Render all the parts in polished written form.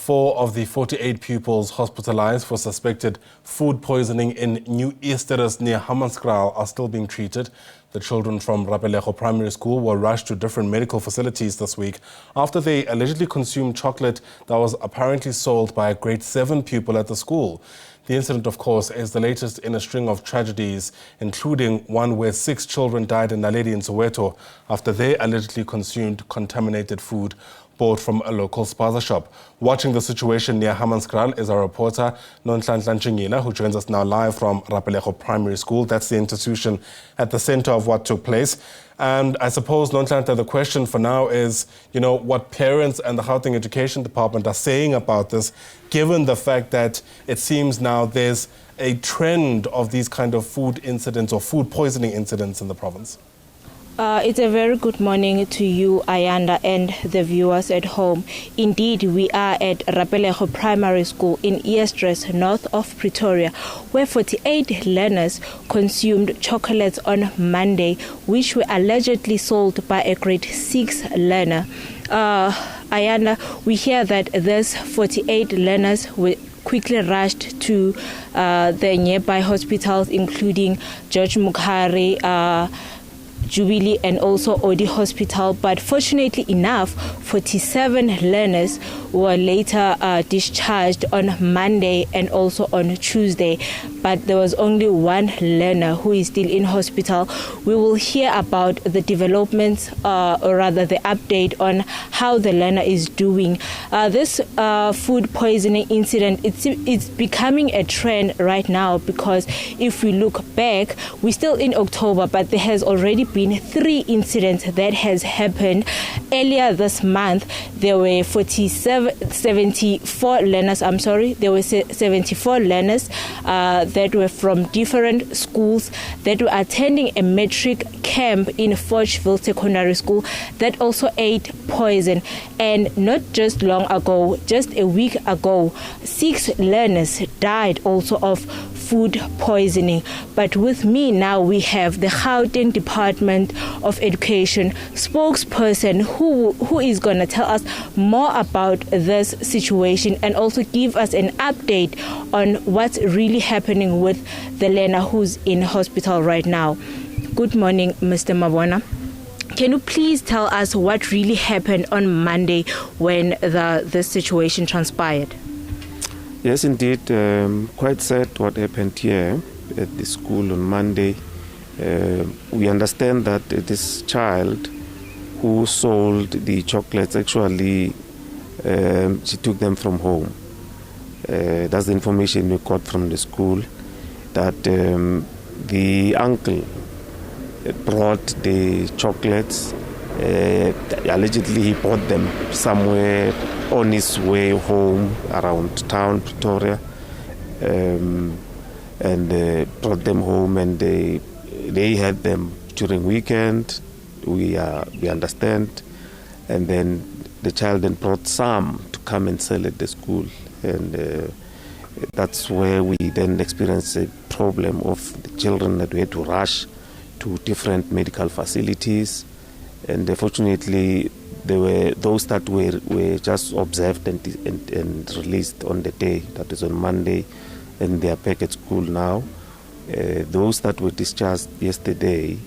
4 of the 48 pupils hospitalized for suspected food poisoning in New Eersterust near Hammanskraal are still being treated. The children from Rapelego Primary School were rushed to different medical facilities this week after they allegedly consumed chocolate that was apparently sold by a grade 7 pupil at the school. The incident, of course, is the latest in a string of tragedies, including one where 6 children died in Naledi in Soweto after they allegedly consumed contaminated food bought from a local spaza shop. Watching the situation near Hammanskraal is our reporter, Nonhlanhla Ntshingila, who joins us now live from Rapelego Primary School. That's the institution at the center of what took place. And I suppose, Nonhlanhla, the question for now is, what parents and the Gauteng Education Department are saying about this, given the fact that it seems now there's a trend of these kind of food incidents or food poisoning incidents in the province. It's a very good morning to you, Ayanda, and the viewers at home. Indeed, we are at Rapelego Primary School in Eersterust, north of Pretoria, where 48 learners consumed chocolates on Monday, which were allegedly sold by a grade 6 learner. Ayanda, we hear that these 48 learners were quickly rushed to the nearby hospitals, including George Mukhari, Jubilee and also Odi Hospital, but fortunately enough, 47 learners were later discharged on Monday and also on Tuesday, but there was only one learner who is still in hospital. We will hear about the developments, or rather the update on how the learner is doing. This food poisoning incident, it's becoming a trend right now, because if we look back, we're still in October, but there has already been 3 incidents that has happened. Earlier this month, there were 74 learners that were from different schools that were attending a metric camp in Forgeville Secondary School that also ate poison. And not just long ago, just a week ago, 6 learners died also of food poisoning. But with me now, we have the Gauteng Department of Education spokesperson who is going to tell us more about this situation and also give us an update on what's really happening with the learner who's in hospital right now. Good morning, Mr. Mabona. Can you please tell us what really happened on Monday when this situation transpired? Yes, indeed. Quite sad what happened here at the school on Monday. We understand that this child who sold the chocolates, actually, she took them from home. That's the information we got from the school, that the uncle brought the chocolates. Allegedly, he bought them somewhere on his way home around town, Pretoria, and brought them home, and they had them during weekend. We understand, and then the child then brought some to come and sell at the school, and that's where we then experienced a problem of the children that we had to rush to different medical facilities. And fortunately, there were those that were just observed and released on the day, that is on Monday, and they are back at school now. Those that were discharged yesterday,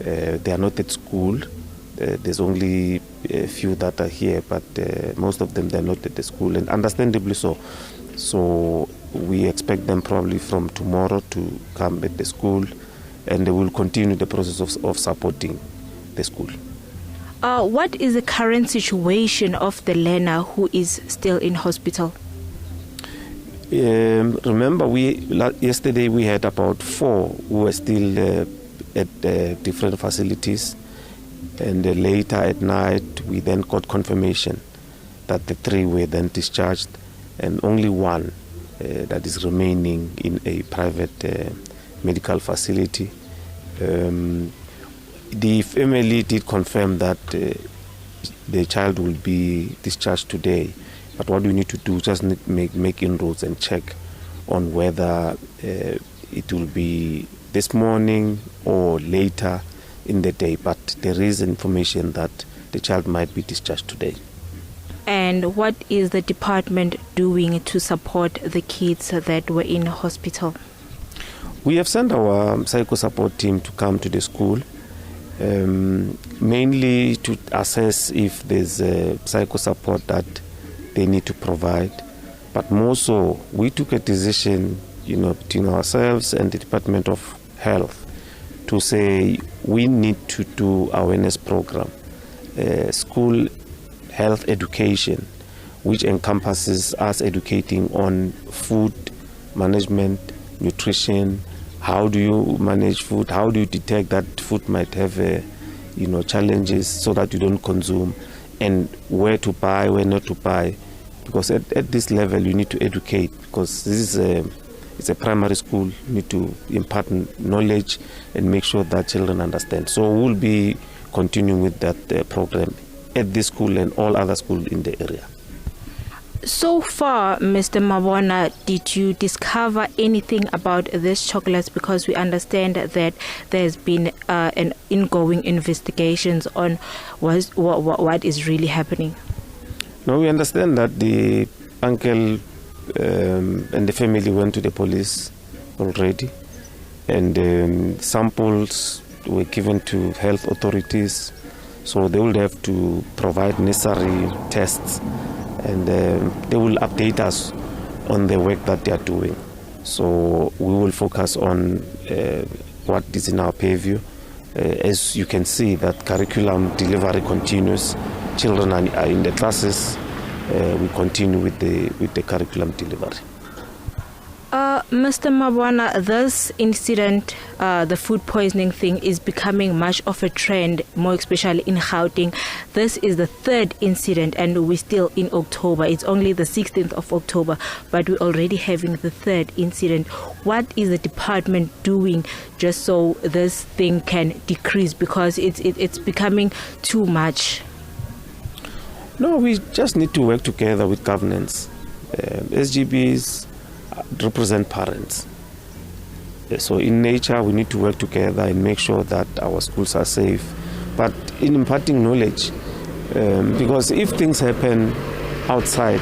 they are not at school. There's only a few that are here, but most of them, they're not at the school, and understandably so. So we expect them probably from tomorrow to come at the school, and they will continue the process of supporting the school. What is the current situation of the learner who is still in hospital? Remember, yesterday we had about 4 who were still at different facilities, and later at night we then got confirmation that the 3 were then discharged, and only 1 that is remaining in a private medical facility. The family did confirm that the child will be discharged today, but what we need to do is just make inroads and check on whether it will be this morning or later in the day, but there is information that the child might be discharged today. And what is the department doing to support the kids that were in hospital? We have sent our psycho support team to come to the school, mainly to assess if there's psycho support that they need to provide. But more so, we took a decision, between ourselves and the Department of Health to say we need to do awareness program, school health education, which encompasses us educating on food management, nutrition, how do you manage food, how do you detect that food might have challenges so that you don't consume, and where to buy, where not to buy. Because at this level you need to educate, because this is it's a primary school. You need to impart knowledge and make sure that children understand. So we'll be continuing with that program at this school and all other schools in the area. So far, Mr. Mabona, did you discover anything about these chocolates? Because we understand that there's been an ongoing investigations on what is really happening. No, we understand that the uncle and the family went to the police already, and samples were given to health authorities, so they will have to provide necessary tests, and they will update us on the work that they are doing. So we will focus on what is in our payview. As you can see, that curriculum delivery continues. Children are in the classes. We continue with the curriculum delivery. Mr. Mabona, this incident, the food poisoning thing, is becoming much of a trend, more especially in Gauteng. This is the third incident, and we're still in October. It's only the 16th of October, but we're already having the third incident. What is the department doing just so this thing can decrease? Because it's becoming too much. No, we just need to work together with governance. SGBs represent parents. So in nature, we need to work together and make sure that our schools are safe. But in imparting knowledge, because if things happen outside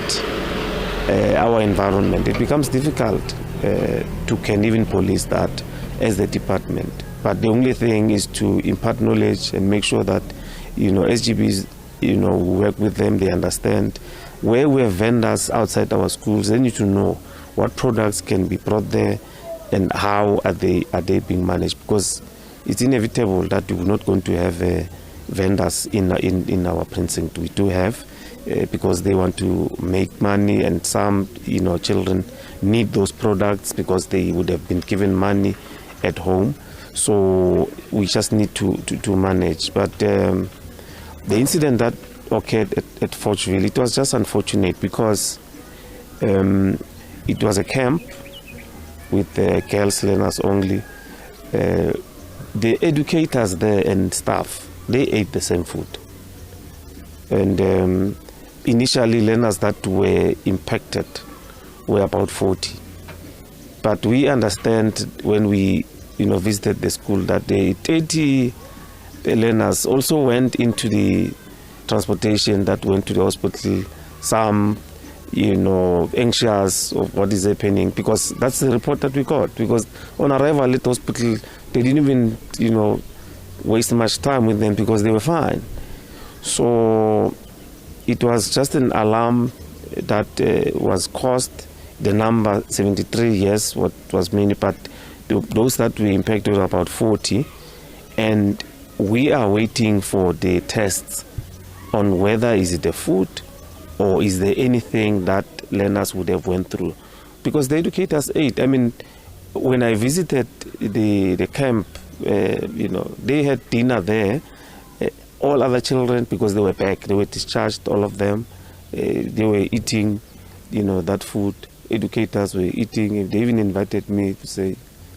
our environment, it becomes difficult to can even police that as the department. But the only thing is to impart knowledge and make sure that, SGBs, we work with them, they understand. Where we have vendors outside our schools, they need to know what products can be brought there and how are they being managed, because it's inevitable that we're not going to have vendors in our precinct. We do have, because they want to make money, and some children need those products because they would have been given money at home. So we just need to manage. But the incident that occurred at Forgeville, it was just unfortunate because it was a camp with girls learners only. The educators there and staff, they ate the same food. And initially, learners that were impacted were about 40. But we understand when we visited the school that the 80 learners also went into the transportation that went to the hospital. Some anxious of what is happening, because that's the report that we got. Because on arrival at the hospital, they didn't even, waste much time with them because they were fine. So it was just an alarm that was caused. The number 73, yes, what was many, but those that were impacted were about 40. And we are waiting for the tests on whether is it the food or is there anything that learners would have went through. Because the educators ate. I mean, when I visited the camp, they had dinner there. All other children, because they were back, they were discharged, all of them. They were eating, that food. Educators were eating. They even invited me to say,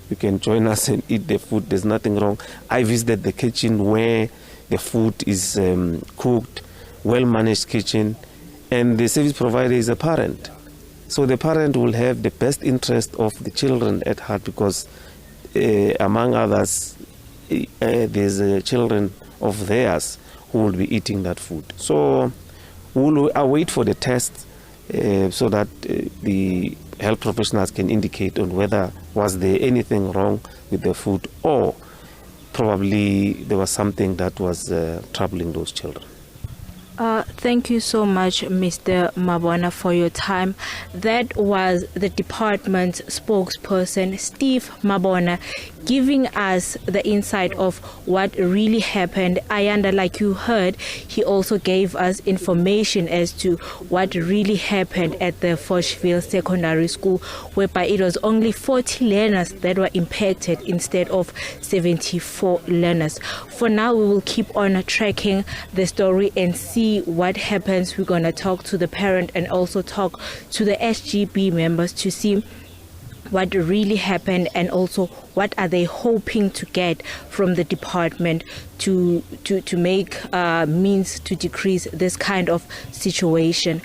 you can join us and eat the food. There's nothing wrong. I visited the kitchen where the food is cooked, well-managed kitchen, and the service provider is a parent. So the parent will have the best interest of the children at heart, because among others, there's children of theirs who will be eating that food. So We'll await for the tests so that the health professionals can indicate on whether was there anything wrong with the food, or probably there was something that was troubling those children. Thank you so much, Mr. Mabona, for your time. That was the department's spokesperson, Steve Mabona, giving us the insight of what really happened. Ayanda, like you heard, he also gave us information as to what really happened at the Foshville Secondary School, whereby it was only 40 learners that were impacted instead of 74 learners. For now, we will keep on tracking the story and see what happens. We're going to talk to the parent and also talk to the SGB members to see what really happened, and also what are they hoping to get from the department to make means to decrease this kind of situation.